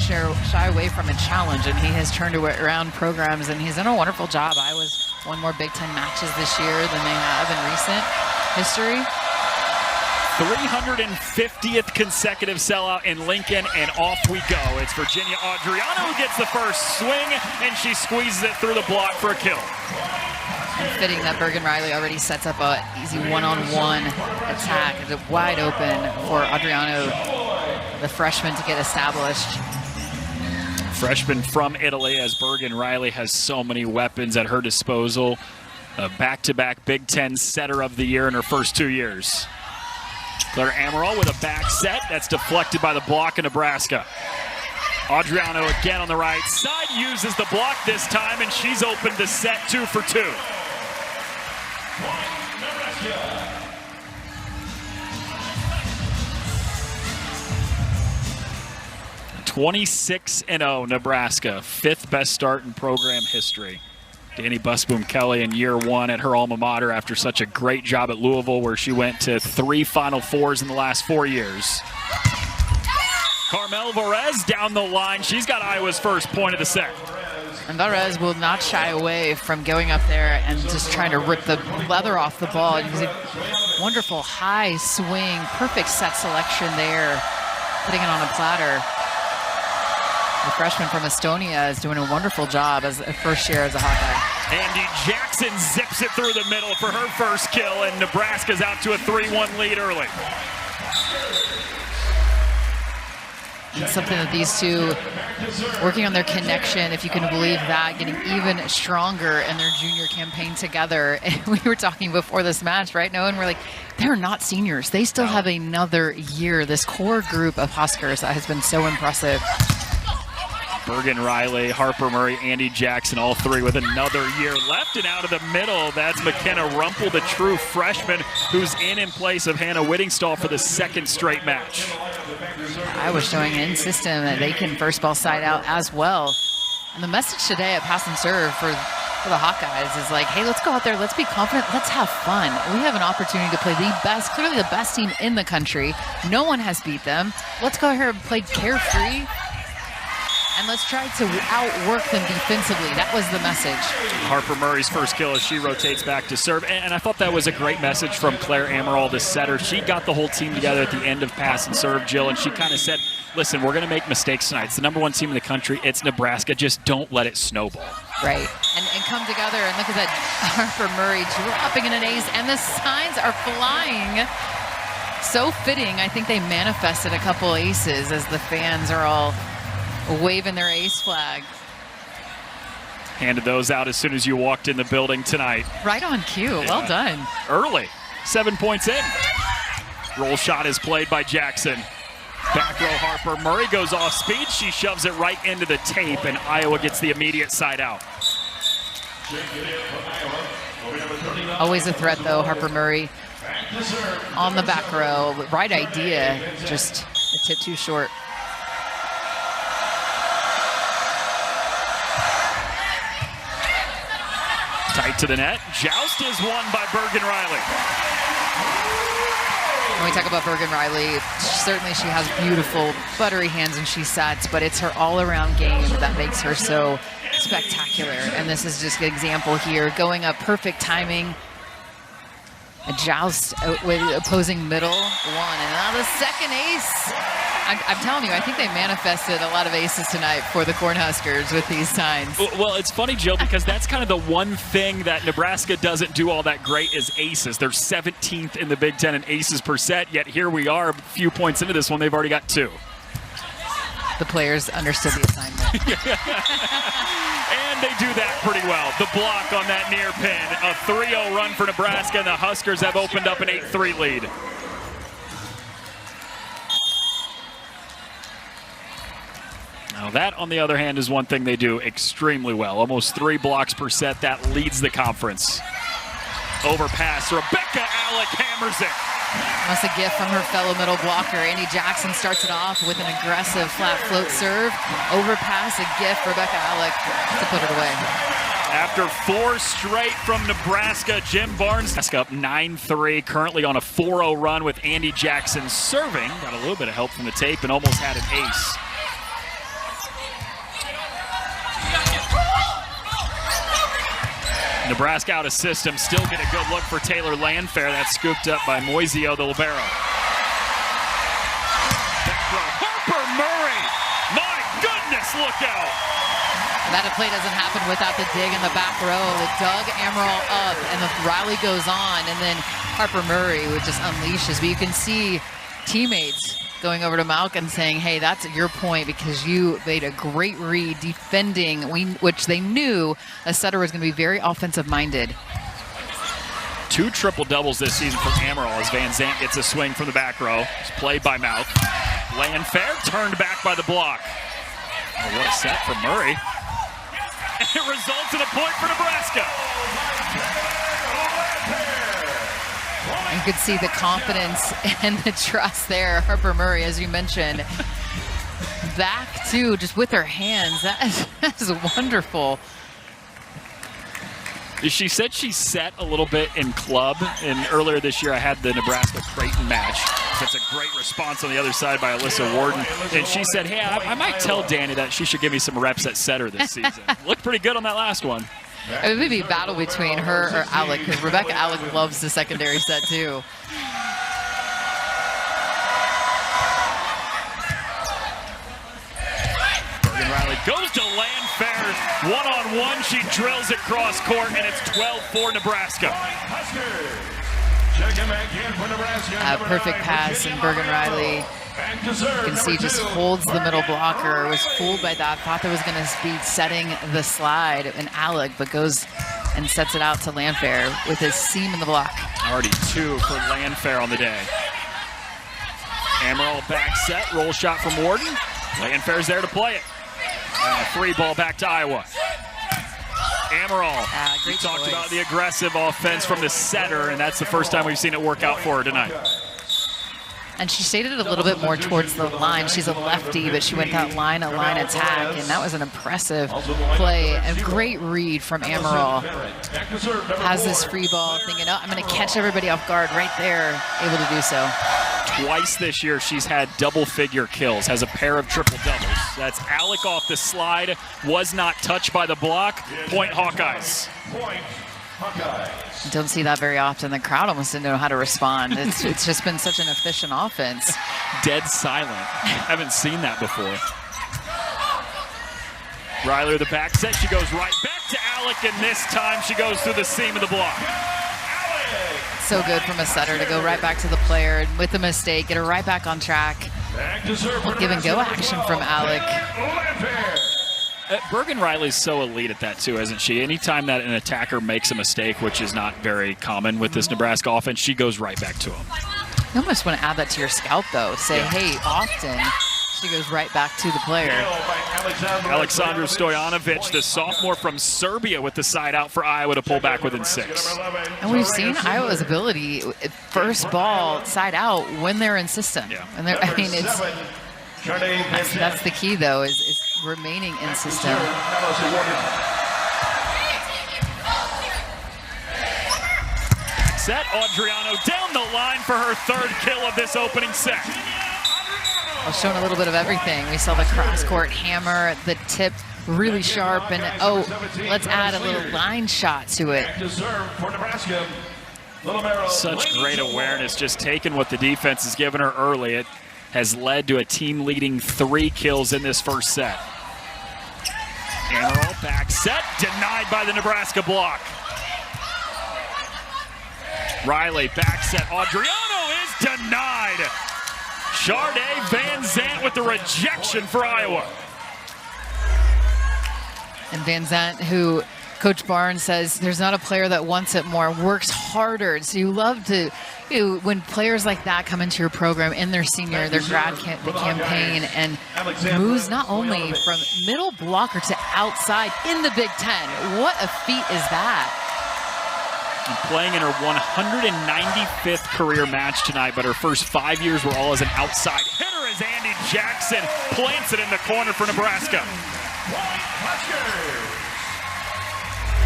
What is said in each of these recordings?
shy away from a challenge, and he has turned around programs, and he's done a wonderful job. Iowa's won more Big Ten matches this year than they have in recent history. 350th consecutive sellout in Lincoln, and off we go. It's Virginia Adriano who gets the first swing, and she squeezes it through the block for a kill. And fitting that Bergen Riley already sets up an easy one-on-one attack. It's wide open for Adriano, the freshman, to get established. Freshman from Italy, as Bergen Riley has so many weapons at her disposal. A back-to-back Big Ten setter of the year in her first 2 years. Claire Amaral with a back set that's deflected by the block of Nebraska. Adriano again on the right side, uses the block this time, and she's opened to set 2 for 2. 26-0 Nebraska, 5th best start in program history. Danny Busboom Kelly in year 1 at her alma mater after such a great job at Louisville, where she went to 3 Final Fours in the last 4 years. Carmel Varez down the line. She's got Iowa's first point of the set. And Varez will not shy away from going up there and just trying to rip the leather off the ball. It was a wonderful high swing, perfect set selection there, putting it on a platter. The freshman from Estonia is doing a wonderful job as a first year as a Hawkeye. Andy Jackson zips it through the middle for her first kill, and Nebraska's out to a 3-1 lead early. It's something that these two, working on their connection, if you can believe that, getting even stronger in their junior campaign together. And we were talking before this match, right, Noah? And we're like, they're not seniors. They still have another year. This core group of Huskers that has been so impressive. Bergen Riley, Harper Murray, Andy Jackson, all 3 with another year left. And out of the middle, that's McKenna Rumpel, the true freshman, who's in place of Hannah Whittingstall for the 2nd straight match. I was showing in system that they can first ball side out as well. And the message today at Pass and Serve for the Hawkeyes is like, hey, let's go out there, let's be confident, let's have fun. We have an opportunity to play the best, clearly the best team in the country. No one has beat them. Let's go here and play carefree. And let's try to outwork them defensively. That was the message. Harper Murray's first kill as she rotates back to serve. And I thought that was a great message from Claire Amaral, the setter. She got the whole team together at the end of Pass and Serve, Jill, and she kind of said, listen, we're going to make mistakes tonight. It's the #1 team in the country. It's Nebraska. Just don't let it snowball. Right. And come together and look at that Harper Murray dropping in an ace. And the signs are flying. So fitting. I think they manifested a couple aces as the fans are all waving their ace flag. Handed those out as soon as you walked in the building tonight. Right on cue. Yeah. Well done. Early. 7 points in. Roll shot is played by Jackson. Back row Harper Murray goes off speed. She shoves it right into the tape, and Iowa gets the immediate side out. Always a threat, though, Harper Murray. On the back row. Right idea. Just a tip too short. Tight to the net. Joust is won by Bergen Riley. When we talk about Bergen Riley, certainly she has beautiful, buttery hands and she sets, but it's her all-around game that makes her so spectacular. And this is just an example here. Going up, perfect timing. A joust with opposing middle one. And now the second ace. I'm telling you, I think they manifested a lot of aces tonight for the Cornhuskers with these signs. Well, it's funny, Jill, because that's kind of the one thing that Nebraska doesn't do all that great is aces. They're 17th in the Big Ten in aces per set, yet here we are a few points into this one. They've already got 2. The players understood the assignment. And they do that pretty well. The block on that near pin. A 3-0 run for Nebraska, and the Huskers have opened up an 8-3 lead. Now that, on the other hand, is one thing they do extremely well. Almost 3 blocks per set. That leads the conference. Overpass. Rebecca Alec hammers it. That's a gift from her fellow middle blocker. Andy Jackson starts it off with an aggressive flat float serve. Overpass, a gift, Rebecca Alec to put it away. After 4 straight from Nebraska, Jim Barnes up 9-3, currently on a 4-0 run with Andy Jackson serving. Got a little bit of help from the tape and almost had an ace. Nebraska out of system, still get a good look for Taylor Landfair. That's scooped up by Moisio, the libero. Back row, Harper Murray. My goodness, look out. That play doesn't happen without the dig in the back row. It dug Amaral up, and the Riley goes on, and then Harper Murray would just unleashes. But you can see teammates going over to Malkin saying, hey, that's your point because you made a great read defending, which they knew a setter was going to be very offensive-minded. 2 triple doubles this season for Amaral as Van Zant gets a swing from the back row. It's played by Mouth. Landfair turned back by the block. Oh, what a set from Murray. And it results in a point for Nebraska. You could see the confidence and the trust there. Harper Murray, as you mentioned, back to just with her hands. That is wonderful. She said she set a little bit in club, and earlier this year I had the Nebraska Creighton match. That's a great response on the other side by Alyssa Warden. And she said, hey, I might tell Danny that she should give me some reps at setter this season. Looked pretty good on that last one. It would be a battle between her or Alec, because Rebecca Alec loves the secondary set too. Bergen Riley goes to Landfair. One-on-one, she drills it cross court, and it's 12-4 Nebraska. A perfect pass, and Bergen Riley, you can see, just holds the middle blocker. Was fooled by that, thought there was going to be setting the slide in Alec, but goes and sets it out to Landfair with his seam in the block. Already 2 for Landfair on the day. Amaral back set, roll shot from Warden. Landfair's there to play it. Free ball back to Iowa. Amaral, great talked choice about the aggressive offense from the setter, and that's the first time we've seen it work out for her tonight. And she shaded it a little bit more towards the line. She's a lefty, but she went that line attack, and that was an impressive play. A great read from Amaral. Has this free ball, thinking, oh, I'm going to catch everybody off guard right there, able to do so. Twice this year she's had double-figure kills, has a pair of triple doubles. That's Alec off the slide, was not touched by the block. Point Hawkeyes. Don't see that very often. The crowd almost didn't know how to respond. It's just been such an efficient offense. Dead silent. Haven't seen that before. Riley with the back set. She goes right back to Alec, and this time she goes through the seam of the block. So good from a setter to go right back to the player and with a mistake, get her right back on track. Give and go action from Alec. Bergen Riley's so elite at that too, isn't she? Anytime that an attacker makes a mistake, which is not very common with this Nebraska offense, she goes right back to him. You almost want to add that to your scout, though. Say, hey, often she goes right back to the player. Aleksandra Stojanovic, the sophomore from Serbia, with the side out for Iowa to pull back within 6. And we've seen Iowa's ability, first ball, side out, when they're in system. Yeah. And I mean, that's the key, though, is remaining in system. Set, Adriano down the line for her 3rd kill of this opening set. Well, showing a little bit of everything. We saw the cross-court hammer, the tip really sharp, and let's add a little line shot to it. Such great awareness, just taking what the defense has given her early. It has led to a team-leading 3 kills in this first set. Amaral back set, denied by the Nebraska block. Riley back set, Adriano is denied. Charday Van Zant with the rejection for Iowa. And Van Zant, who Coach Barnes says there's not a player that wants it more, works harder. So you love to, when players like that come into your program in their senior, their grad campaign, and moves not only from middle blocker to outside in the Big Ten. What a feat is that? And playing in her 195th career match tonight, but her first 5 years were all as an outside hitter as Andy Jackson plants it in the corner for Nebraska.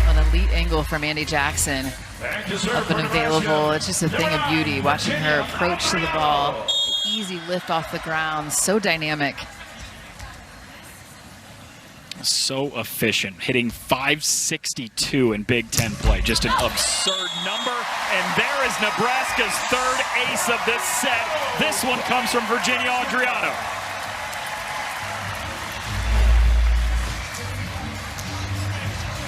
An elite angle from Andy Jackson, up and available. It's just a thing of beauty watching her approach to the ball. Easy lift off the ground, so dynamic. So efficient, hitting .562 in Big Ten play. Just an absurd number. And there is Nebraska's third ace of this set. This one comes from Virginia Adriano.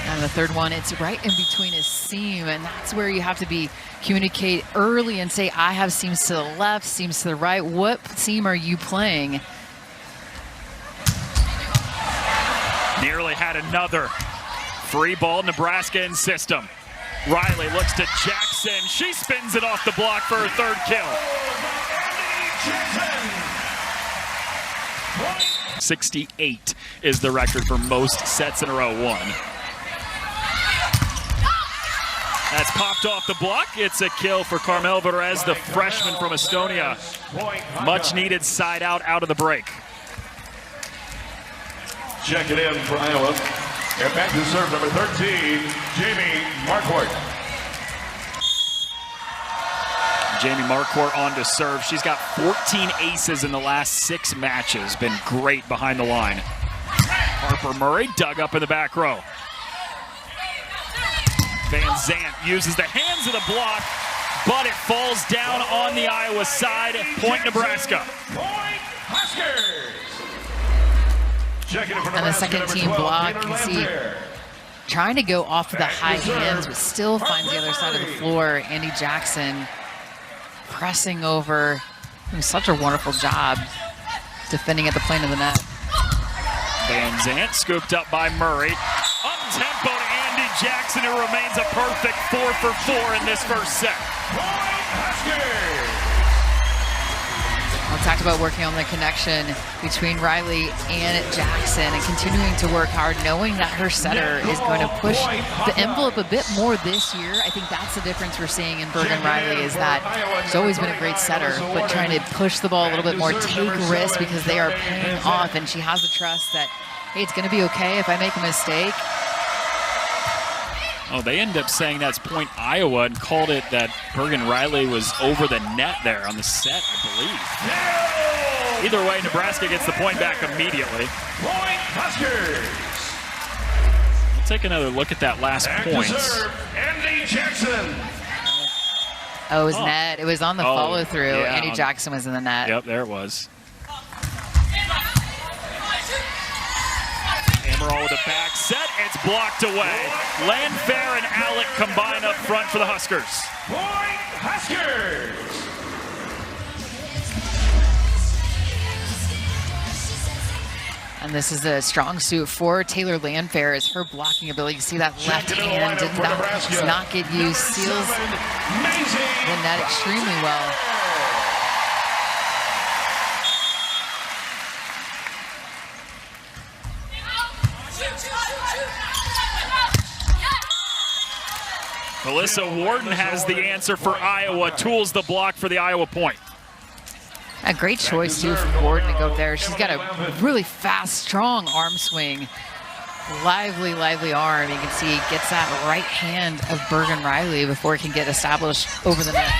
And the third one, it's right in between his seam, and that's where you have to communicate early and say, I have seams to the left, seams to the right. What seam are you playing? Nearly had another free ball, Nebraska in system. Riley looks to Jackson. She spins it off the block for her third kill. 68 is the record for most sets in a row won. That's popped off the block. It's a kill for Carmel Verez, the freshman from Estonia. Much needed side out of the break. Check it in for Iowa. And back to serve number 13, Jamie Marquardt. Jamie Marquardt on to serve. She's got 14 aces in the last 6 matches. Been great behind the line. Harper Murray dug up in the back row. Van Zandt uses the hands of the block, but it falls down on the Iowa side. Point Nebraska. Point Huskers. And the second team block, you can see trying to go off of the high hands, but still finds the other side of the floor. Andy Jackson pressing over, doing such a wonderful job defending at the plane of the net. Van Zandt scooped up by Murray. Up-tempo to Andy Jackson, who remains a perfect 4 for 4 in this first set. We talked about working on the connection between Riley and Jackson and continuing to work hard, knowing that her setter is going to push the envelope a bit more this year. I think that's the difference we're seeing in Bergen Riley, is that she's always been a great setter, but trying to push the ball a little bit more, take risks because they are paying off, and she has the trust that, hey, it's going to be okay if I make a mistake. Oh, they ended up saying that's point Iowa and called it that Bergen Riley was over the net there on the set, I believe. Either way, Nebraska gets the point back immediately. Point Huskers. We'll take another look at that last point. Andy Jackson. Oh, it was net. It was on the follow-through. Yeah, Andy Jackson was in the net. Yep, there it was. Amaral with a back set. It's blocked away. Landfair and Alec combine up front for the Huskers. Point Huskers. And this is a strong suit for Taylor Landfair, is her blocking ability. You see that left hand does not get used. Seals the net extremely well. Melissa Warden has the answer for Iowa, tools the block for the Iowa point. A great choice, too, for Warden to go there. She's got a really fast, strong arm swing. Lively arm. You can see gets that right hand of Bergen Riley before it can get established over the net.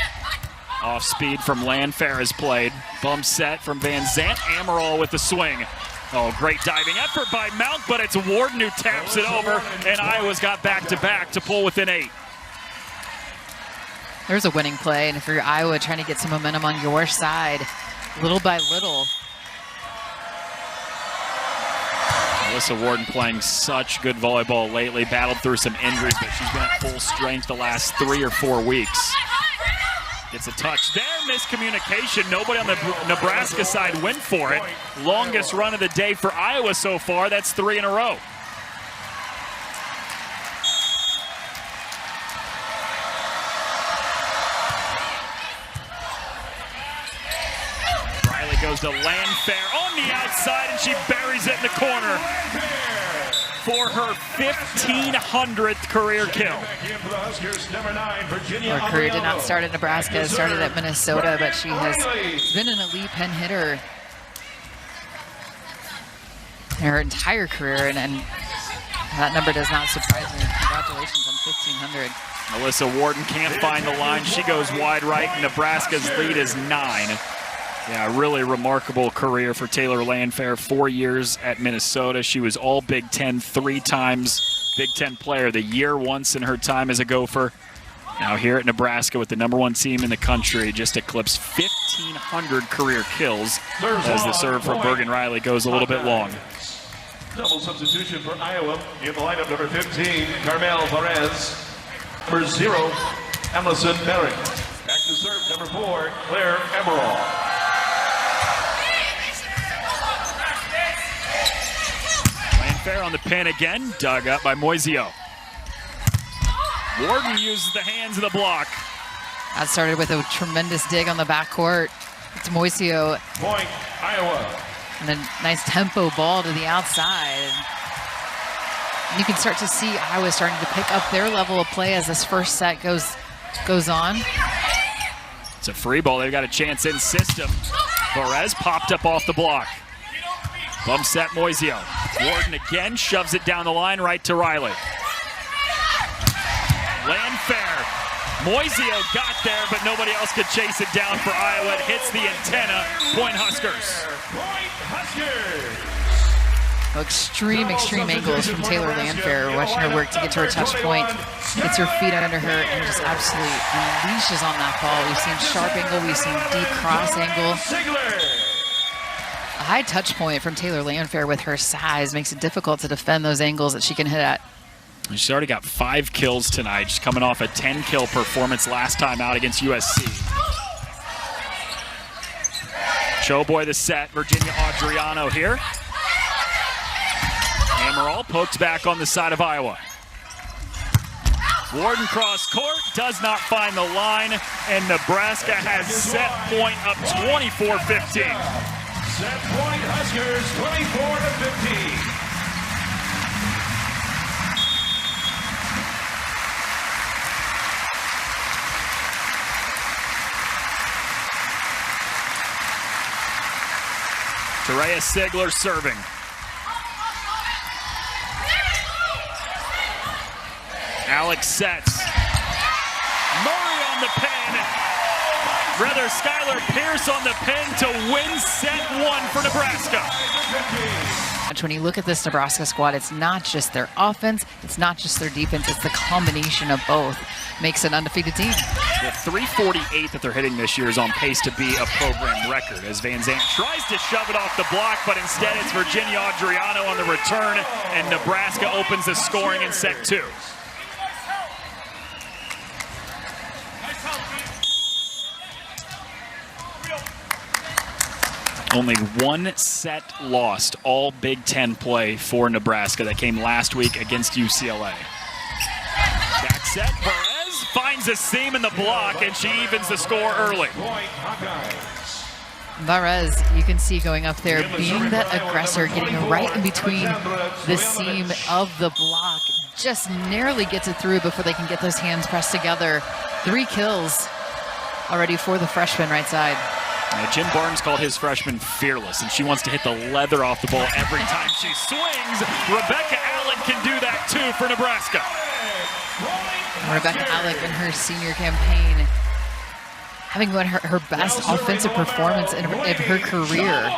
Off speed from Landfair is played. Bump set from Van Zandt. Amaral with the swing. Oh, great diving effort by Mount, but it's Warden who taps it over, and Iowa's got back-to-back to pull within 8. There's a winning play, and if you're Iowa trying to get some momentum on your side, little by little. Melissa Warden playing such good volleyball lately, battled through some injuries, but she's been at full strength the last 3 or 4 weeks. Gets a touch there, miscommunication. Nobody on the Nebraska side went for it. Longest run of the day for Iowa so far. That's 3 in a row. Riley goes to Landfair on the outside, and she buries it in the corner for her 1,500th career kill. Her career did not start at Nebraska. It started at Minnesota, but she has been an elite pen hitter in her entire career, and that number does not surprise me. Congratulations on 1,500. Melissa Warden can't find the line. She goes wide right. Nebraska's lead is 9. Yeah, really remarkable career for Taylor Landfair. 4 years at Minnesota. She was all Big Ten 3 times. Big Ten Player of the Year once in her time as a Gopher. Now here at Nebraska with the #1 team in the country, just eclipsed 1,500 career kills as the serve from Bergen Riley goes a little bit long. Double substitution for Iowa in the lineup. Number 15, Carmel Perez. Number 0, Allison Merrick. Back to serve, number 4, Claire Emerald. Landfair on the pin again, dug up by Moisio. Warden uses the hands of the block. That started with a tremendous dig on the backcourt. It's Moisio. Point, Iowa. And a nice tempo ball to the outside. And you can start to see Iowa starting to pick up their level of play as this first set goes on. It's a free ball. They've got a chance in system. Perez popped up off the block. Bump set Moisio. Warden again shoves it down the line right to Riley. Landfair. Moisio got there, but nobody else could chase it down for Iowa. It hits the antenna. Point Huskers. Extreme angles from Taylor Landfair. Watching her work to get to her touch point. Gets her feet under her and just absolutely unleashes on that ball. We've seen sharp angle. We've seen deep cross angle. A high touch point from Taylor Landfair with her size makes it difficult to defend those angles that she can hit at. She's already got 5 kills tonight. She's coming off a 10-kill performance last time out against USC. Choboy the set, Virginia Adriano here. Amaral poked back on the side of Iowa. Warden cross court, does not find the line, and Nebraska has set point up 24-15. Set point Huskers, 24-15. Terea Sigler serving. Alex sets. Murray on the pin. Rather, Skylar Pierce on the pin to win set 1 for Nebraska. When you look at this Nebraska squad, it's not just their offense, it's not just their defense, it's the combination of both. Makes an undefeated team. The 348 that they're hitting this year is on pace to be a program record as Van Zandt tries to shove it off the block, but instead it's Virginia Adriano on the return, and Nebraska opens the scoring in set 2. Only 1 set lost, all Big Ten play for Nebraska. That came last week against UCLA. Back set, Perez finds a seam in the block, and she evens the score early. Perez, you can see going up there, being that aggressor, getting right in between the seam of the block, just narrowly gets it through before they can get those hands pressed together. 3 kills already for the freshman right side. Jim Barnes called his freshman fearless, and she wants to hit the leather off the ball every time she swings. Rebecca Allen can do that too for Nebraska. Rebecca Allen in her senior campaign having won her best offensive performance in her career.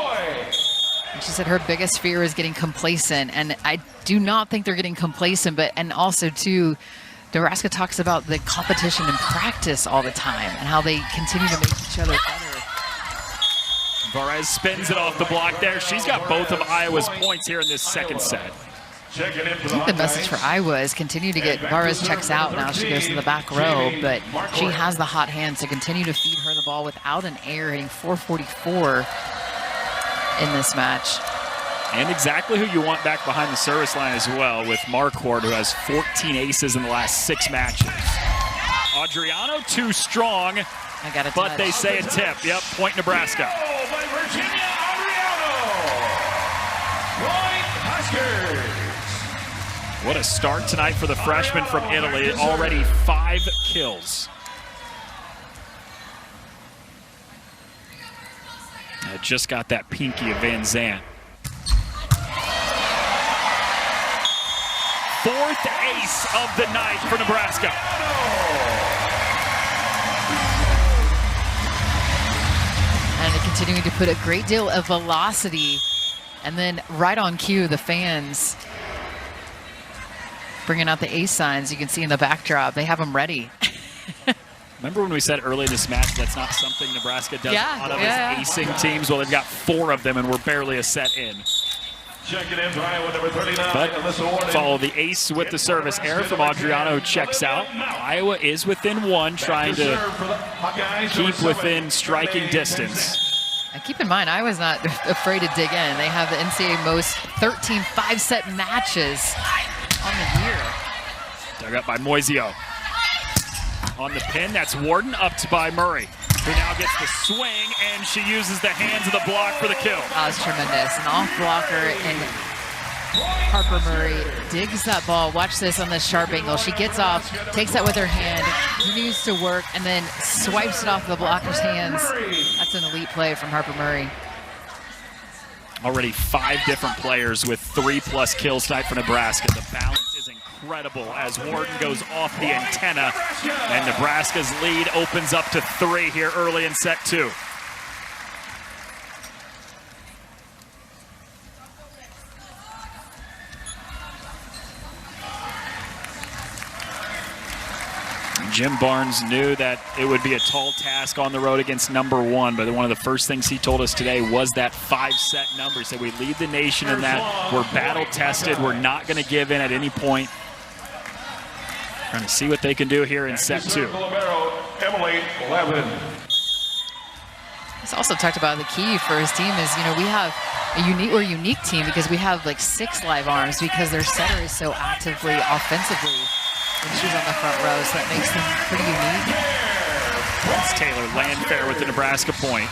And she said her biggest fear is getting complacent, and I do not think they're getting complacent, and also too, Nebraska talks about the competition and practice all the time and how they continue to make each other better. Perez spins it off the block there. She's got both of Iowa's points here in this second set. I think the message for Iowa is continue to get Perez checks out. Now she goes to the back row, but she has the hot hands to continue to feed her the ball without an error, hitting 444 in this match. And exactly who you want back behind the service line as well, with Marquardt, who has 14 aces in the last 6 matches. Adriano too strong, but they say a tip. Yep, point Nebraska. By Virginia Adriano. Point Huskers. What a start tonight for the freshman from Italy. Already 5 kills. I just got that pinky of Van Zandt. 4th ace of the night for Nebraska. And continuing to put a great deal of velocity. And then right on cue, the fans bringing out the ace signs. You can see in the backdrop, they have them ready. Remember when we said early in this match that's not something Nebraska does a lot of is acing teams? Well, they've got 4 of them, and we're barely a set in. Checking in for Iowa, number 39. But follow the ace with the service error from Adriano, checks out. Iowa is within 1, trying to keep within striking distance. And keep in mind, Iowa's not afraid to dig in. They have the NCAA most 13 5-set matches on the year. Dug up by Moisio. On the pin, that's Warden, upped by Murray, who now gets the swing, and she uses the hands of the block for the kill. That was tremendous. An off blocker, and Harper Murray digs that ball. Watch this on this sharp angle. She gets off, takes that with her hand, continues to work, and then swipes it off the blocker's hands. That's an elite play from Harper Murray. Already 5 different players with 3+ kills tonight for Nebraska. The balance is incredible as Warden goes off the antenna, and Nebraska's lead opens up to 3 here early in set 2. Jim Barnes knew that it would be a tall task on the road against number 1, but one of the first things he told us today was that 5-set number. He said we lead the nation in that. We're battle tested. We're not going to give in at any point. Trying to see what they can do here in set 2. He's also talked about the key for his team is, we have we're a unique team because we have like 6 live arms because their setter is so actively offensively. And she's on the front row, so that makes them pretty unique. That's Taylor Landfair with the Nebraska point.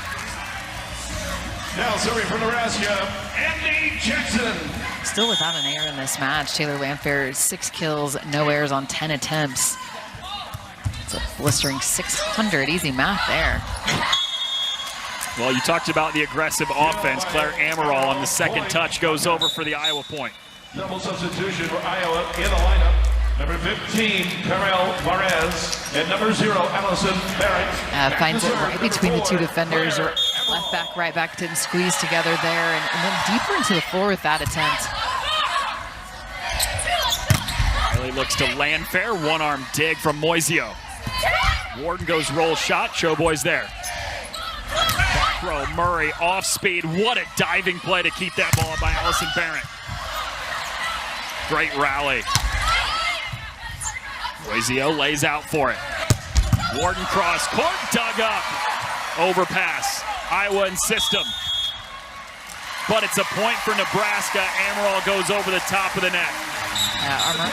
Now serving for Nebraska, Andy Jackson. Still without an error in this match. Taylor Landfair, 6 kills, no errors on 10 attempts. It's a blistering 600. Easy math there. Well, you talked about the aggressive offense. Claire Amaral on the second touch goes over for the Iowa point. Double substitution for Iowa in the lineup. Number 15, Carmel Varez, and number 0, Allison Barrett. Finds it right between the 2 defenders, or left back, right back, didn't squeeze together there, and then deeper into the floor with that attempt. Riley looks to Landfair, 1-arm dig from Moisio. Warden goes roll shot, Showboy's there. Back row, Murray off speed. What a diving play to keep that ball by Allison Barrett. Great rally. Moisio lays out for it. Warden cross court, dug up. Overpass. Iowa in system. But it's a point for Nebraska. Amaral goes over the top of the net.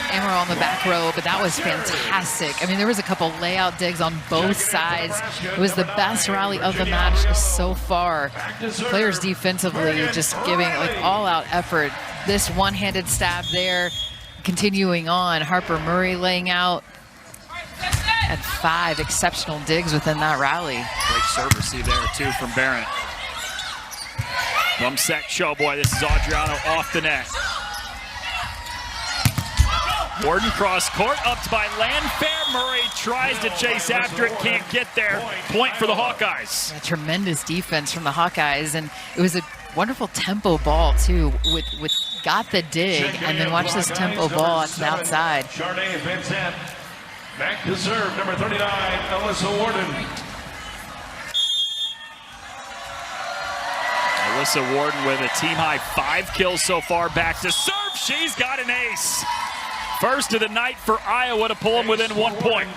Amaral on the back row, but that was fantastic. I mean, there was a couple layout digs on both sides. It was the best rally of the match so far. Players defensively just giving like all-out effort. This one-handed stab there. Continuing on, Harper Murray laying out. Had 5 exceptional digs within that rally. Great serve receive there too from Barrett. Bump set, Showboy. This is Adriano off the net. Warden cross court, upped by Landfair. Murray tries to chase after it, can't get there. Point for the Hawkeyes. A tremendous defense from the Hawkeyes, and it was a wonderful tempo ball too. With got the dig, and then watch this tempo ball to the outside. Charnay Vincent. Back to serve, number 39, Alyssa Warden. Alyssa Warden with a team-high 5 kills so far. Back to serve, she's got an ace. First of the night for Iowa to pull them within 1 point.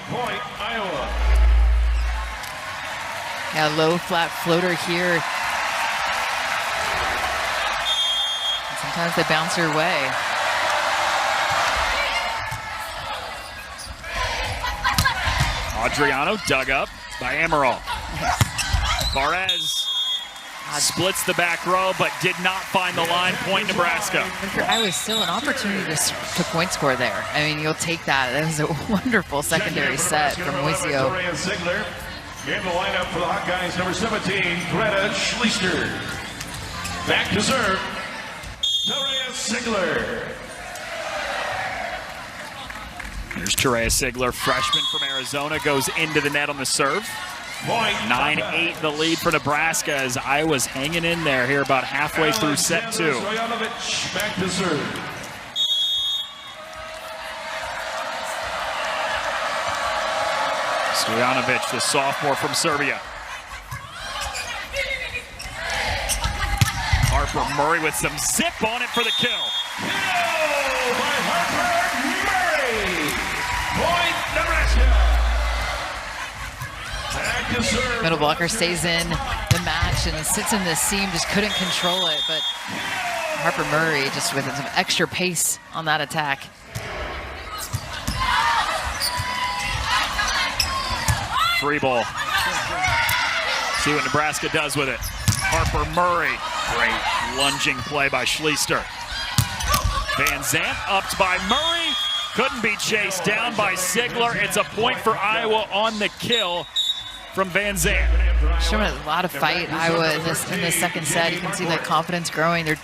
Iowa. Yeah, low flat floater here. And sometimes they bounce your way. Adriano dug up by Amaral. Varez splits the back row, but did not find the line. Point Nebraska. Iowa's still an opportunity to point score there. I mean, you'll take that. That was a wonderful secondary set from Moisio. In the lineup for the Hawkeyes, number 17, Greta Schleister. Back to serve, Terea Sigler. Here's Terea Sigler, freshman from Arizona, goes into the net on the serve. Point. 9-8 the lead for Nebraska as Iowa's hanging in there here about halfway through set 2. Stoyanovich back to serve. Stoyanovich, the sophomore from Serbia. Harper Murray with some zip on it for the kill. Kill by Harper Murray. Point Nebraska. Back to serve. Middle blocker stays in the match and sits in this seam, just couldn't control it, but Harper Murray just with some extra pace on that attack. Free ball. See what Nebraska does with it. Harper Murray. Great lunging play by Schleister. Van Zandt upped by Murray. Couldn't be chased down by Sigler. It's a point for Iowa on the kill from Van Zandt. Showing a lot of fight, Iowa, in this second set. You can see that confidence growing. They're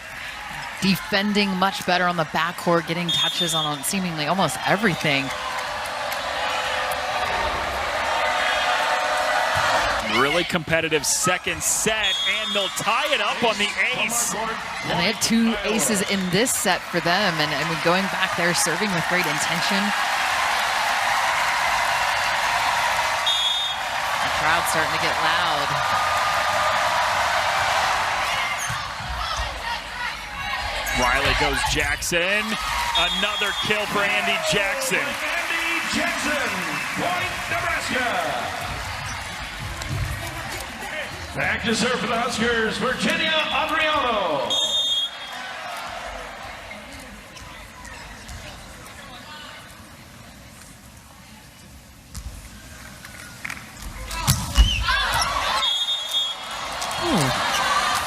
defending much better on the backcourt, getting touches on seemingly almost everything. Really competitive second set, and they'll tie it up on the ace. And they had 2 aces in this set for them, and going back there, serving with great intention. The crowd's starting to get loud. Riley goes Jackson. Another kill for Andy Jackson. Andy Jackson. Point Nebraska. Back to serve for the Huskers, Virginia Adriano.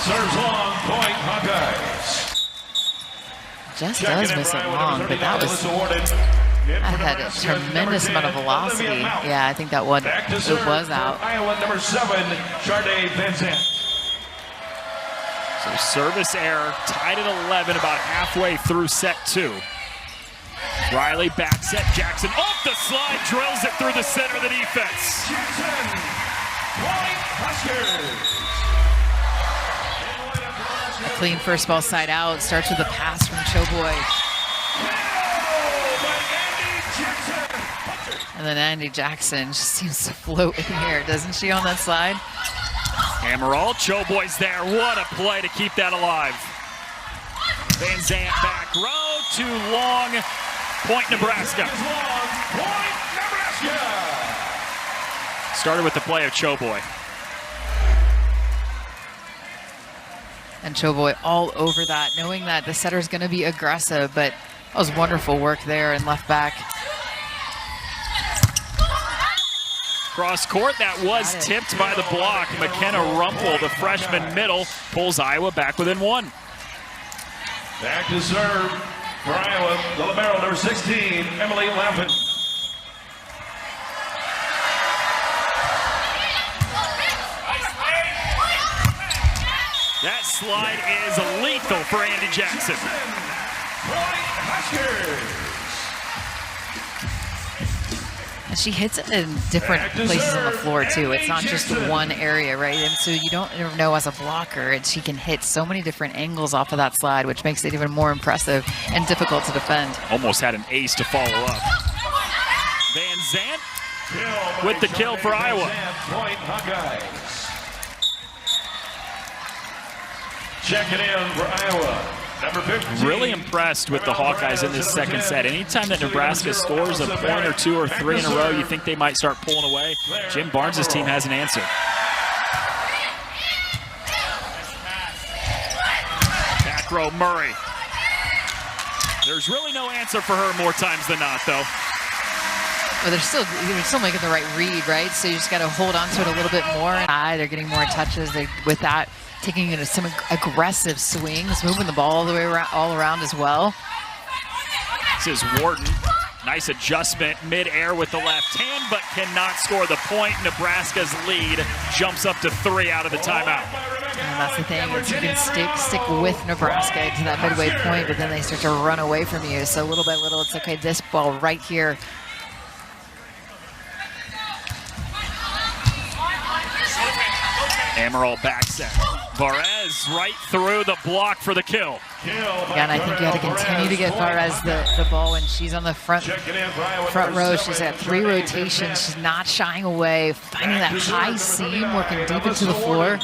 Serves long, point Hawkeyes. Just does miss it long, but that had a tremendous amount of velocity. Yeah, I think that one, it was out. Iowa number 7, Sharday Van Zandt. So service error, tied at 11 about halfway through set 2. Riley back set, Jackson off the slide, drills it through the center of the defense. Jackson, point Huskers. A clean first ball side out, starts with a pass from Choboy. And then Andy Jackson just seems to float in the air, doesn't she, on that slide? Hammerall, Choboy's there. What a play to keep that alive. Van Zandt back row, too long. Point Nebraska. Point Nebraska. Started with the play of Choboy. And Choboy all over that, knowing that the setter's going to be aggressive, but that was wonderful work there and left back. Cross court, that was tipped by the block. McKenna Rumpel, the freshman middle, pulls Iowa back within 1. Back to serve for Iowa, the libero number 16, Emily Lampin. That slide is lethal for Andy Jackson. Point Huskers. And she hits it in different places on the floor, too. It's not just one area, right? And so you don't ever know as a blocker, and she can hit so many different angles off of that slide, which makes it even more impressive and difficult to defend. Almost had an ace to follow up. Van Zandt with the kill for Iowa. Point Hawkeyes. Check it in for Iowa. Number 15. Really impressed with the Hawkeyes in this second set. Anytime that Nebraska scores a point or 2 or 3 in a row, you think they might start pulling away. Jim Barnes' team has an answer. Back row, Murray. There's really no answer for her more times than not, though. But they're still making the right read, right? So you just got to hold on to it a little bit more. They're getting more touches. With that, taking into some aggressive swings, moving the ball all the way around, all around as well. This is Wharton. Nice adjustment mid-air with the left hand, but cannot score the point. Nebraska's lead jumps up to 3 out of the timeout. And that's the thing, is you can stick with Nebraska to that midway point, but then they start to run away from you. So little by little, it's okay, this ball right here. Amaral back set. Varez right through the block for the kill. Again, I think you have to continue to get Varez the ball when she's on the front row. She's had 3 rotations. She's not shying away, finding that high seam, working deep into the floor.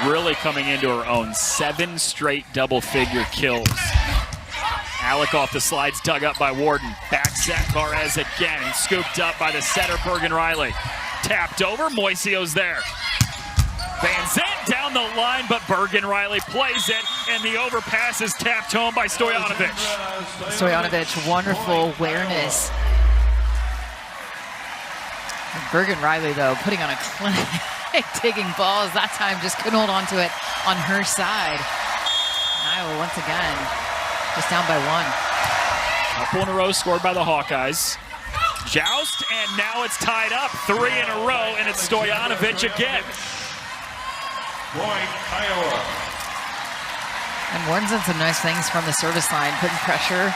Really coming into her own. 7 straight double-figure kills. Alec off the slides, dug up by Warden. Back set, Varez again, scooped up by the setter, Bergen Riley. Tapped over, Moisio's there. Van Zandt down the line, but Bergen Riley plays it, and the overpass is tapped home by Stojanovic. Stojanovic, wonderful awareness. And Bergen Riley, though, putting on a clinic, taking balls. That time just couldn't hold on to it on her side. And Iowa, once again, just down by 1. Couple in a row scored by the Hawkeyes. Joust, and now it's tied up. 3 in a row, and it's Stojanovic again. Point, Iowa. And Warden's done some nice things from the service line, putting pressure.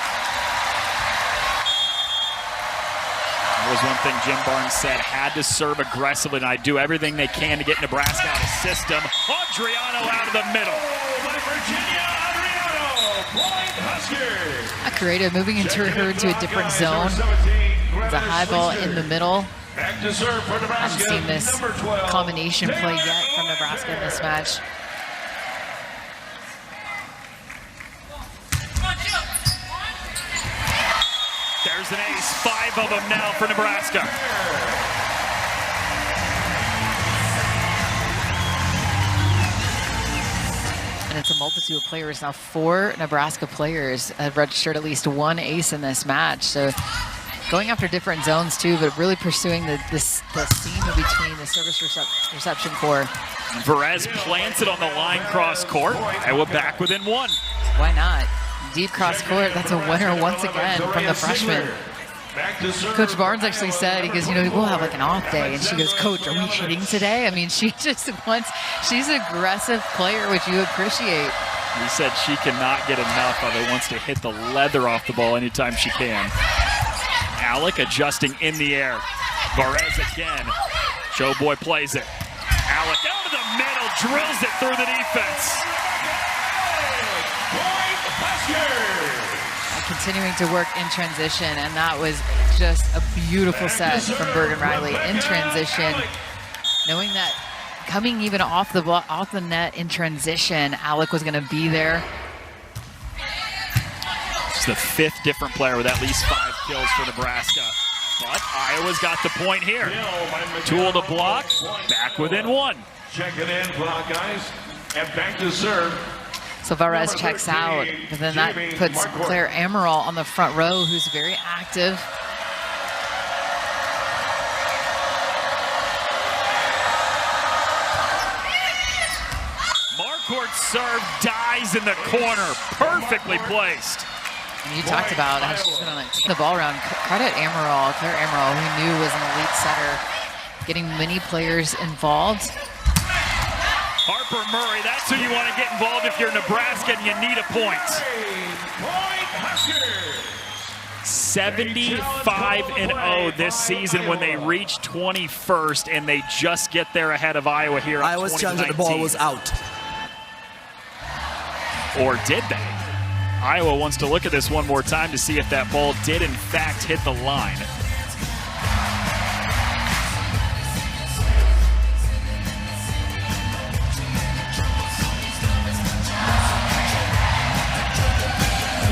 That was one thing Jim Barnes said, had to serve aggressively, and I do everything they can to get Nebraska out of system. Adriano out of the middle. By Virginia, Adriano, point Huskers. Creative, moving into her to a different zone. It's a high ball in the middle. Back to serve for Nebraska. Haven't seen this combination play yet from Nebraska in this match. There's an ace, 5 of them now for Nebraska. And it's a multitude of players. Now 4 Nebraska players have registered at least 1 ace in this match. So going after different zones too, but really pursuing the seam in between the service reception core. Varez plants it on the line cross court. Iowa back within 1. Why not? Deep cross court, that's a winner once again from the freshman. Coach Barnes actually said, he goes, you know, we'll have like an off day. And she goes, Coach, are we hitting today? I mean, she just wants, she's an aggressive player, which you appreciate. He said she cannot get enough of it, wants to hit the leather off the ball anytime she can. Alec adjusting in the air. Varez again. Joe Boy plays it. Alec out of the middle, drills it through the defense. Continuing to work in transition, and that was just a beautiful set from Bergen Riley in transition. Knowing that coming even off the net in transition, Alec was going to be there. It's the 5th different player with at least 5 kills for Nebraska. But Iowa's got the point here. Tool to block, back within 1. Check it in, guys, and back to serve. So Varez checks out, but then that puts Claire Amaral on the front row, who's very active. Marquardt serve dies in the corner, perfectly placed. And you talked about how she's going to take the ball around. Credit Amaral, Claire Amaral, who knew was an elite setter, getting many players involved. Harper Murray, that's who you want to get involved if you're Nebraska and you need a point. 75-0 this season when they reach 21st, and they just get there ahead of Iowa here. Iowa's challenge that the ball was out. Or did they? Iowa wants to look at this one more time to see if that ball did in fact hit the line.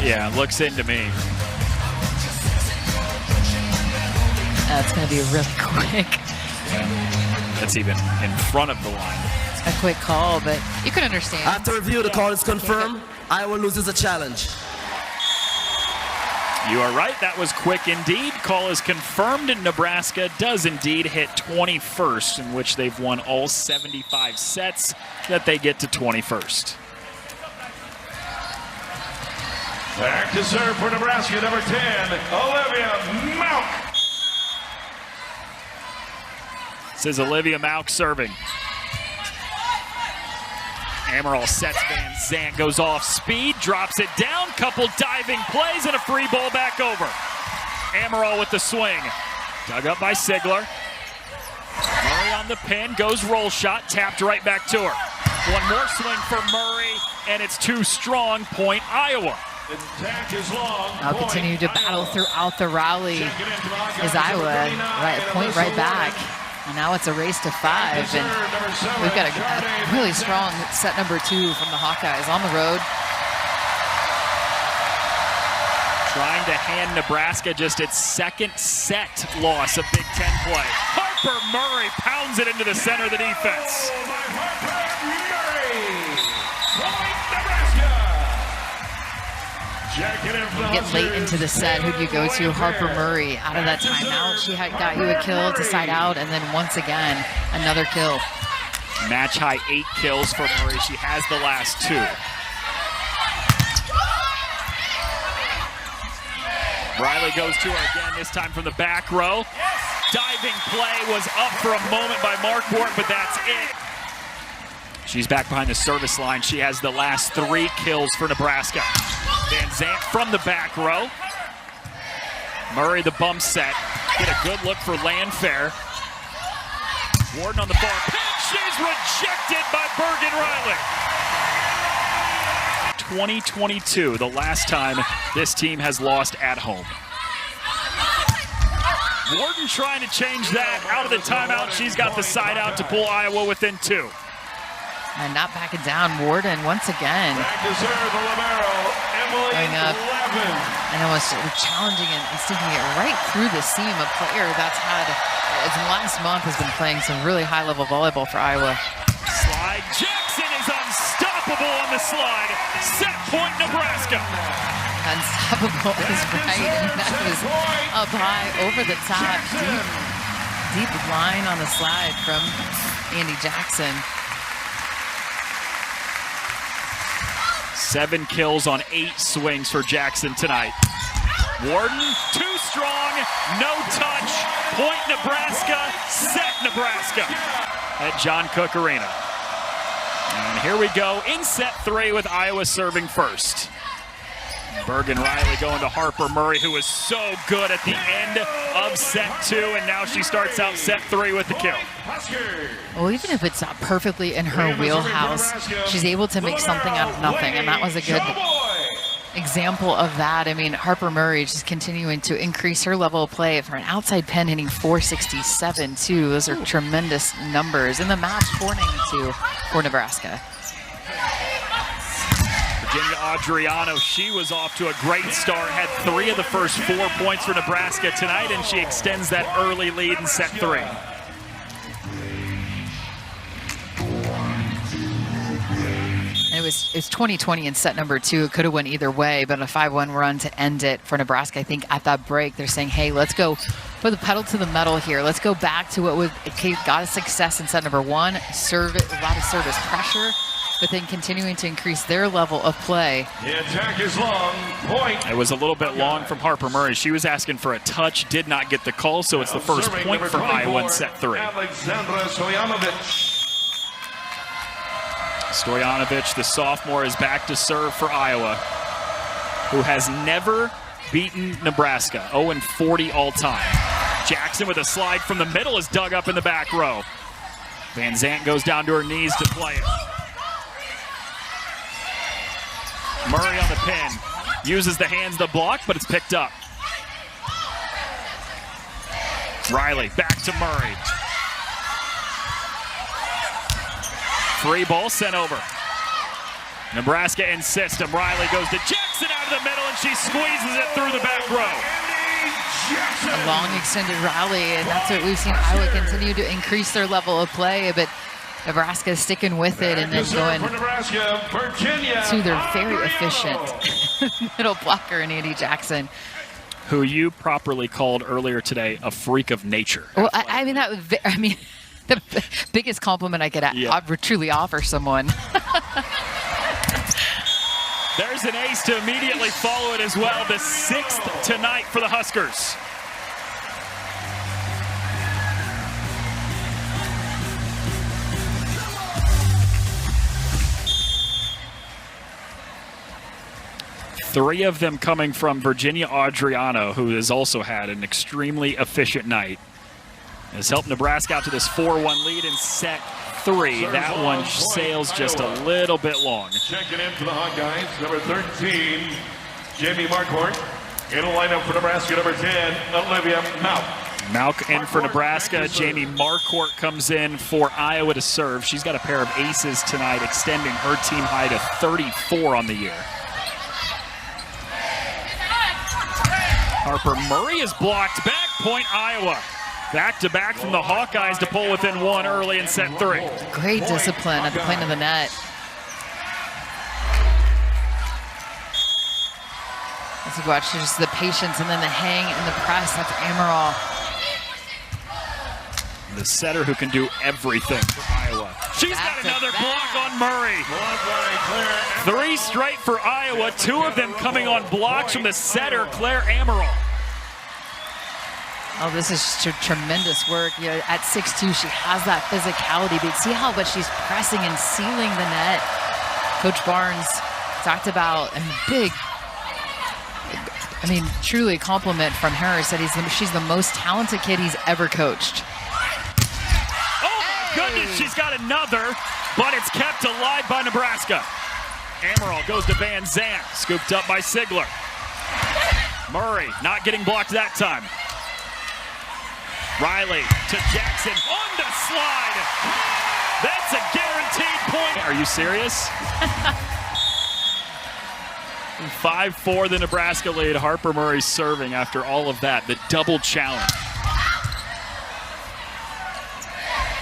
Yeah, looks into me. That's going to be really quick. That's even in front of the line. A quick call, but you can understand. After review, the call is confirmed. Iowa loses a challenge. You are right. That was quick indeed. Call is confirmed, and Nebraska does indeed hit 21st, in which they've won all 75 sets that they get to 21st. Back to serve for Nebraska, number 10, Olivia Mauk. This is Olivia Mauk serving. Amaral sets Van Zandt, goes off speed, drops it down, couple diving plays, and a free ball back over. Amaral with the swing. Dug up by Sigler. Murray Murray on the pin, goes roll shot, tapped right back to her. One more swing for Murray, and it's too strong. Point Iowa. Now continue to battle throughout the rally as Iowa point right back. And now it's a race to 5, and we've got a really strong set number 2 from the Hawkeyes on the road. Trying to hand Nebraska just its second set loss of Big Ten play. Harper Murray pounds it into the center of the defense. You get late into the set, who do you go to? Harper Murray out of that timeout. She had got you a kill to side out, and then once again, another kill. Match high 8 kills for Murray. She has the last 2. Riley goes to her again, this time from the back row. Diving play was up for a moment by Marquardt, but that's it. She's back behind the service line. She has the last 3 kills for Nebraska. Van Zandt from the back row. Murray the bump set. Get a good look for Landfair. Warden on the far pitch. She's rejected by Bergen Riley. 2022, the last time this team has lost at home. Warden trying to change that out of the timeout. She's got the side out to pull Iowa within 2. And not backing down. Warden once again going up and almost challenging and sticking it right through the seam. A player that's had, last month, has been playing some really high-level volleyball for Iowa. Slide. Jackson is unstoppable on the slide. Set point, Nebraska. Unstoppable is right. And that was up high, over the top, deep line on the slide from Andy Jackson. 7 kills on 8 swings for Jackson tonight. Warden, too strong, no touch. Point Nebraska, set Nebraska at John Cook Arena. And here we go in set 3 with Iowa serving first. Bergen Riley going to Harper Murray, who was so good at the end of set 2, and now she starts out set 3 with the kill. Well, even if it's not perfectly in her wheelhouse, she's able to make something out of nothing, and that was a good example of that. I mean, Harper Murray just continuing to increase her level of play for an outside pen, hitting 467 too. Those are tremendous numbers in the match, 492 for Nebraska. Virginia Adriano, she was off to a great start, had 3 of the first 4 points for Nebraska tonight, and she extends that early lead in set 3. It's 20-20 in set number 2. It could have went either way, but a 5-1 run to end it for Nebraska. I think at that break, they're saying, hey, let's go put the pedal to the metal here. Let's go back to what got us success in set number 1. Serve it, a lot of service pressure, but then continuing to increase their level of play. The attack is long. Point. It was a little bit long from Harper Murray. She was asking for a touch, did not get the call, so it's the first point for Iowa in set 3. Alexandra Stoyanovich. Stoyanovich, the sophomore, is back to serve for Iowa, who has never beaten Nebraska, 0-40 all time. Jackson with a slide from the middle is dug up in the back row. Van Zandt goes down to her knees to play it. Murray on the pin, uses the hands to block, but it's picked up. Riley back to Murray. Free ball sent over. Nebraska in system. Riley goes to Jackson out of the middle, and she squeezes it through the back row. A long extended rally, and that's what we've seen Iowa continue to increase their level of play, but Nebraska sticking with it and then going to their very efficient middle blocker in Andy Jackson. Who you properly called earlier today a freak of nature. Well, I mean, the biggest compliment I could truly offer someone. There's an ace to immediately follow it as well. The 6th tonight for the Huskers. Three of them coming from Virginia Adriano, who has also had an extremely efficient night. has helped Nebraska out to this 4-1 lead in set 3. That one sails just a little bit long. Checking in for the Hawkeyes, number 13, Jamie Marquardt. In the lineup for Nebraska, number 10, Olivia Mauk. Mauk in for Nebraska. Jamie Marquardt comes in for Iowa to serve. She's got a pair of aces tonight, extending her team high to 34 on the year. Harper Murray is blocked. Back point, Iowa. Back-to-back from the Hawkeyes to pull within 1 early in set 3. Great discipline at the point of the net. As you watch, just the patience and then the hang and the press. That's Amaral. The setter who can do everything for Iowa. She's got another block on Murray. 3 straight for Iowa, 2 of them coming on blocks from the setter, Claire Amaral. Oh, this is just tremendous work. You know, at 6'2", she has that physicality, but see how much she's pressing and sealing the net. Coach Barnes talked about a big, I mean, truly a compliment from her. Said she's the most talented kid he's ever coached. Oh my goodness, she's got another, but it's kept alive by Nebraska. Amaral goes to Van Zandt, scooped up by Sigler. Murray not getting blocked that time. Riley to Jackson on the slide. That's a guaranteed point. Are you serious? 5-4 the Nebraska lead. Harper Murray serving after all of that. The double challenge.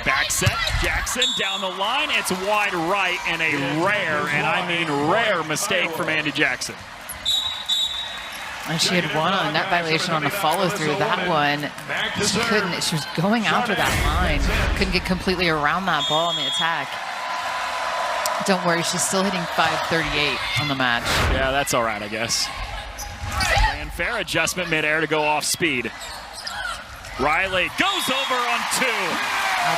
Back set, Jackson down the line. It's wide right and a rare, and I mean rare, mistake from Andy Jackson. And she had one on a net violation on a follow-through. That one, she couldn't. She was going after that line. Couldn't get completely around that ball in the attack. Don't worry, she's still hitting .538 on the match. Yeah, that's all right, I guess. And fair adjustment midair to go off speed. Riley goes over on 2.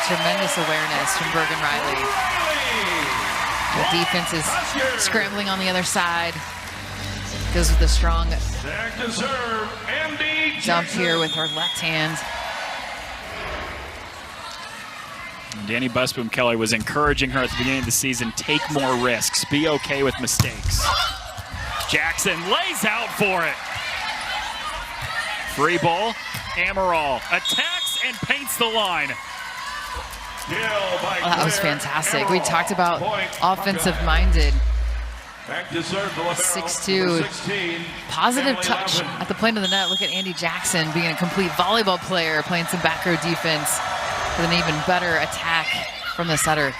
Tremendous awareness from Bergen Riley. The defense is scrambling on the other side. Goes with a strong dump here with her left hand. Danny Busboom Kelly was encouraging her at the beginning of the season, take more risks, be okay with mistakes. Jackson lays out for it. Free ball, Amaral attacks and paints the line. Well, that was fantastic. We talked about offensive-minded. 6'2", positive touch at the point of the net. Look at Andy Jackson being a complete volleyball player, playing some back row defense with an even better attack from the setter.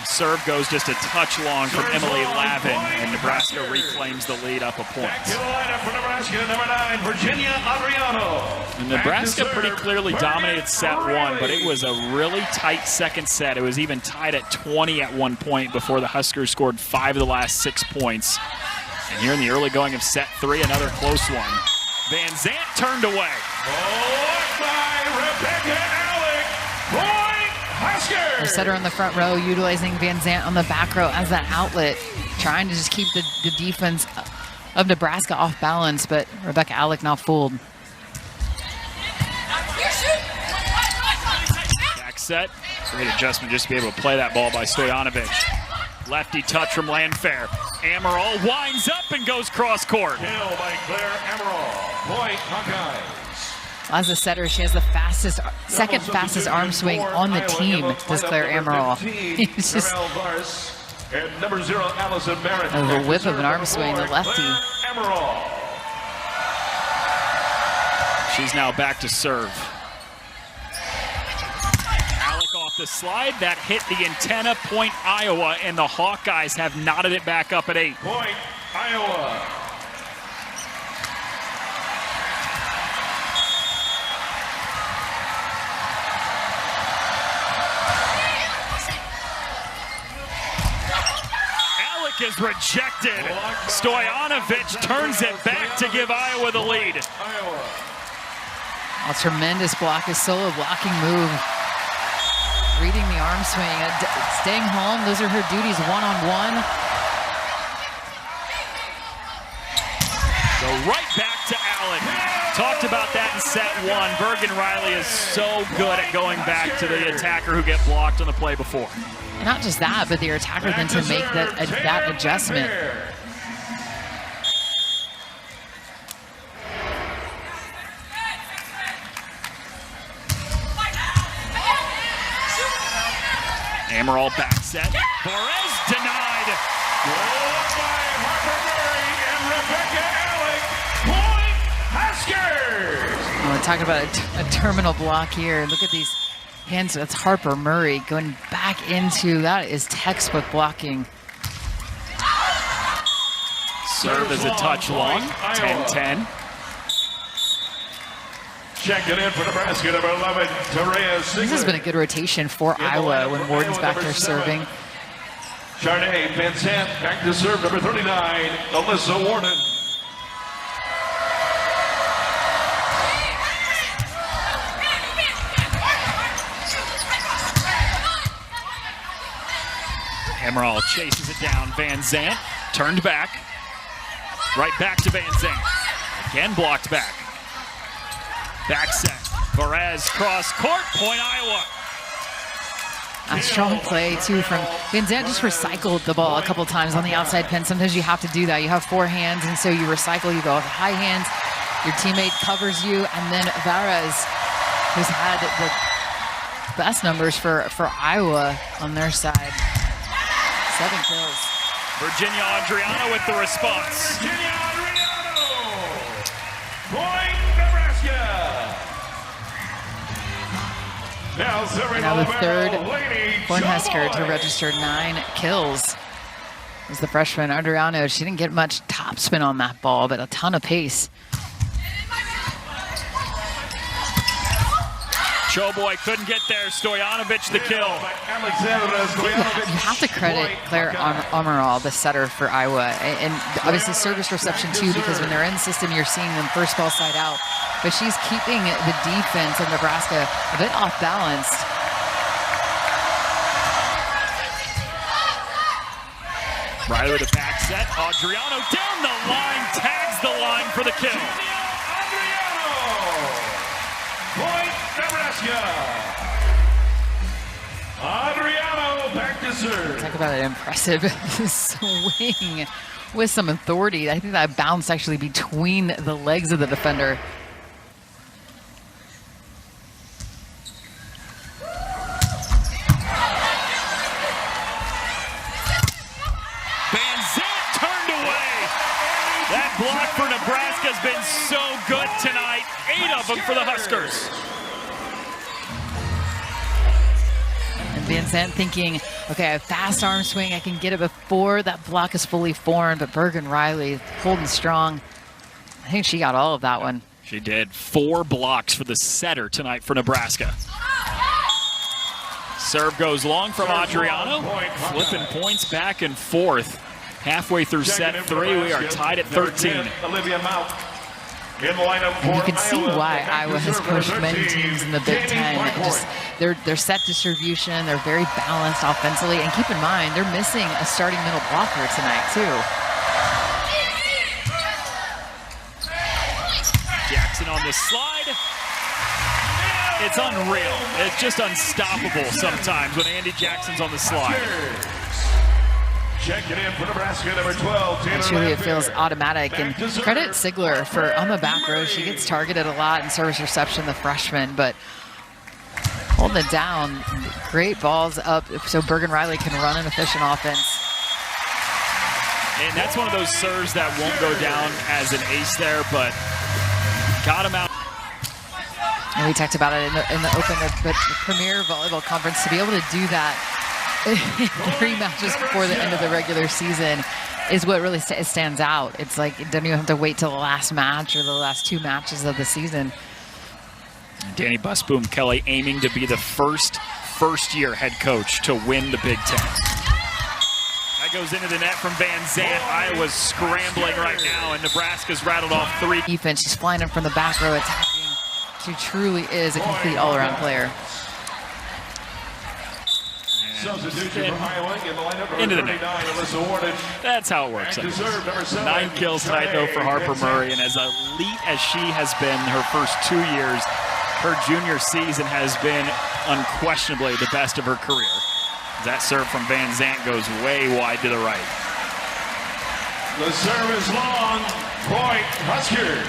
Serve goes just a touch long from Emily Lavin, and Nebraska reclaims the lead up a point. Back to the lineup for Nebraska, number 9, Virginia Adriano. And Nebraska pretty clearly dominated set 1, but it was a really tight second set. It was even tied at 20 at one point before the Huskers scored 5 of the last 6 points. And here in the early going of set 3, another close one. Van Zandt turned away. Blocked by Rebecca Alec. Point Huskers. The setter on the front row utilizing Van Zandt on the back row as that outlet, trying to just keep the defense of Nebraska off balance, but Rebecca Alec now fooled. Back set. Great adjustment just to be able to play that ball by Stojanovic. Lefty touch from Landfair. Amaral winds up and goes cross court. Kill by Claire Amaral. Point Hawkeyes. As a setter, she has the second fastest arm swing on the team, does Claire Amaral. It's just a whip of an arm swing, the lefty. She's now back to serve. Alec off the slide, that hit the antenna, point Iowa, and the Hawkeyes have knotted it back up at 8. Point Iowa. Is rejected. Stojanovic turns it back to give Iowa the lead. A tremendous block, a solo blocking move. Reading the arm swing, staying home. Those are her duties one-on-one. Go right back to Alec. Talked about that in set one. Bergen Riley is so good at going back to the attacker who get blocked on the play before. And not just that, but the attacker then to make that adjustment. Amaral back set. Flores denied. Goal by Harper Murray and Rebecca Alec. Point, Huskers! We're talking about a terminal block here. Look at these hands. That's Harper Murray going back into, that is textbook blocking. Serve is a touch long. 10-10. Checking in for Nebraska, number 11, Terea Sigler. This has been a good rotation for Iowa when Warden's back there serving. Charnay Van Sant back to serve, number 39, Alyssa Warden. Amaral chases it down. Van Zant turned back. Right back to Van Zant. Again blocked back. Back set. Perez cross court. Point Iowa. A strong play too from Van Zant. Just recycled the ball a couple times on the outside pin. Sometimes you have to do that. You have four hands, and so you recycle. You go with high hands. Your teammate covers you, and then Varez, who's had the best numbers for Iowa on their side. 7 kills. Virginia Adriano with the response. Virginia Adriano. Point Nebraska. Now serving Now the third Lady Cornhusker to Joy. register 9 kills. Was the freshman Adriano. She didn't get much topspin on that ball, but a ton of pace. Choboy couldn't get there. Stojanovic the kill. You have to credit Claire Amaral, the setter for Iowa, and obviously service reception too, because when they're in the system, you're seeing them first ball side out. But she's keeping the defense of Nebraska a bit off balanced. Riley the back set. Adriano down the line, tags the line for the kill. Point Nebraska. Adriano back to serve. Talk about an impressive swing with some authority. I think that bounced actually between the legs of the defender. Van Zant turned away. That block for Nebraska has been so good tonight. 8 of them for the Huskers. And Van Zant thinking, okay, I have fast arm swing. I can get it before that block is fully formed. But Bergen Riley holding strong. I think she got all of that one. She did. 4 blocks for the setter tonight for Nebraska. Serve goes long from Adriano. Flipping points back and forth. Halfway through set 3, we are tied at 13. Olivia Mount in the lineup for And you can see Iowa. why Iowa has pushed many teams in the Big Ten. Just their set distribution, they're very balanced offensively. And keep in mind, they're missing a starting middle blocker tonight, too. Jackson on the slide. It's unreal. It's just unstoppable sometimes when Andy Jackson's on the slide. Checking in for Nebraska, number 12. And truly, it feels automatic. And credit Sigler for on the back row. She gets targeted a lot in service reception, the freshman, but holding it down. Great balls up so Bergen Riley can run an efficient offense. And that's one of those serves that won't go down as an ace there, but got him out. And we talked about it in the Open, the Premier Volleyball Conference, to be able to do that 3 matches before the end of the regular season is what really stands out. It's like you don't even have to wait till the last match or the last 2 matches of the season. Danny Busboom Kelly aiming to be the first-year head coach to win the Big Ten. That goes into the net from Van Zant. Iowa's scrambling right now, and Nebraska's rattled off 3. Defense, she's flying in from the back row, attacking. She truly is a complete all-around player. Substitution for Iowa in the lineup Into the number net. 39, Alyssa Warden. That's how it works. Back to serve, number 7. 9 kills tonight, though, for Harper Murray. And as elite as she has been her first 2 years, her junior season has been unquestionably the best of her career. That serve from Van Zant goes way wide to the right. The serve is long. Point, Huskers.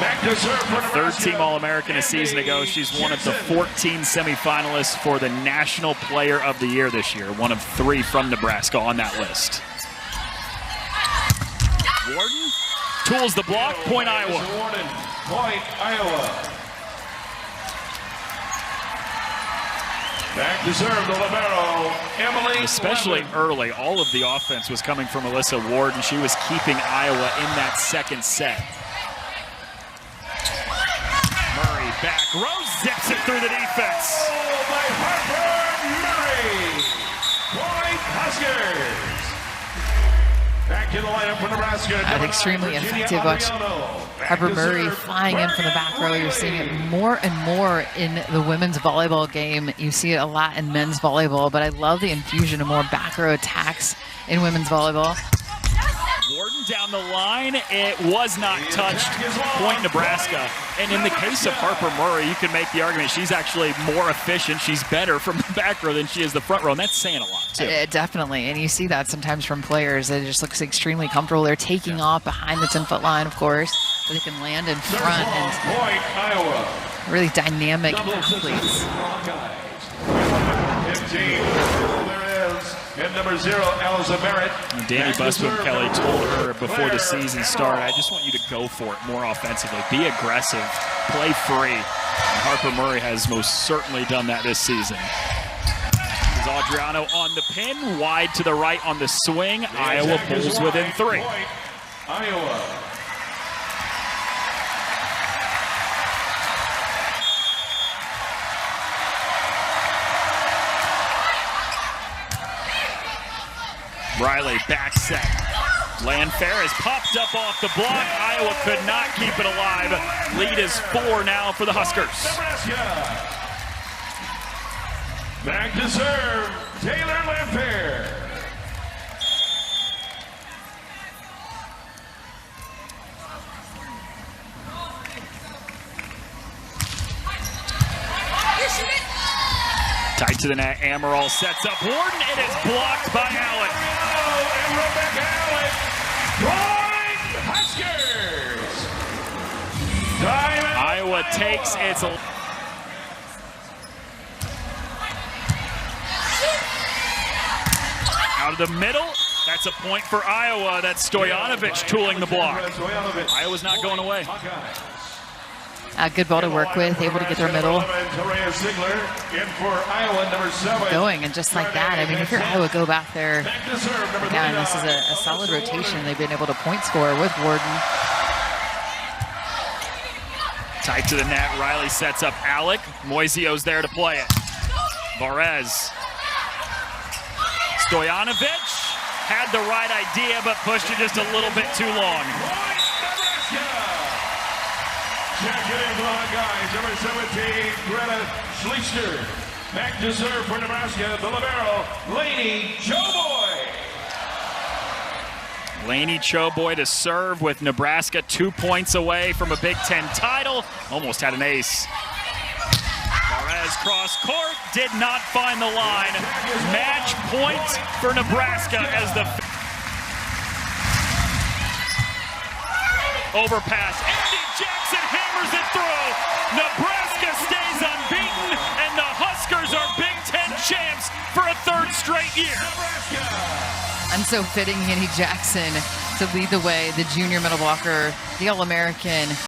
Back to serve for Nebraska. Third-team All-American a season ago. She's one of the 14 semifinalists for the National Player of the Year this year. One of 3 from Nebraska on that list. Warden tools the block. Point, Iowa. Warden. Point, Iowa. Back to serve the libero, Emily. Especially early, all of the offense was coming from Alyssa Warden. She was keeping Iowa in that second set. Murray back row, zips it through the defense. Oh, by Harper Murray. Point Huskers. Back in the lineup for Nebraska. Extremely effective. Watch Harper Murray flying in from the back row. You're seeing it more and more in the women's volleyball game. You see it a lot in men's volleyball, but I love the infusion of more back row attacks in women's volleyball. Warden down the line. It was not touched. Point, Nebraska. And in the case of Harper Murray, you can make the argument she's actually more efficient. She's better from the back row than she is the front row, and that's saying a lot, too. Definitely, and you see that sometimes from players. It just looks extremely comfortable. They're taking off behind the 10-foot line, of course, but they can land in front and Point, Iowa. really dynamic athletes. 15, there is. And number 0, Aliza Barrett. And Danny Busboom Kelly told her before the season started, I just want you to go for it more offensively. Be aggressive. Play free. And Harper Murray has most certainly done that this season. Adriano on the pin, wide to the right on the swing. Iowa pulls within 3. Point, Iowa. Riley back set. Landfair has popped up off the block. Iowa could not keep it alive. Lead is 4 now for the Huskers. Nebraska. Back to serve, Taylor Landfair. Tight to the net, Amaral sets up Warden. It is blocked by Allen. And Rebecca Allen. Point Huskers. Iowa takes its... Out of the middle, that's a point for Iowa. That's Stojanovic tooling the block. Iowa's not going away. Good ball to work with, able to get their middle going, and just like that, I mean, if you're Iowa, go back there. Again, this is a solid rotation. They've been able to point score with Warden. Tight to the net, Riley sets up Alec. Moisio's there to play it. Varez. Stojanovic had the right idea, but pushed it just a little bit too long. Check it in for the guys. Number 17, Greta Schleister. Back to serve for Nebraska, the libero, Lainey Choboy. Lainey Choboy to serve with Nebraska 2 points away from a Big Ten title. Almost had an ace. Varez cross court, did not find the line. Match point for Nebraska as the overpass. Andy Jackson hammers it through. Nebraska stays unbeaten, and the Huskers are Big Ten champs for a 3rd straight year. And so fitting Andy Jackson to lead the way, the junior middle blocker, the All-American,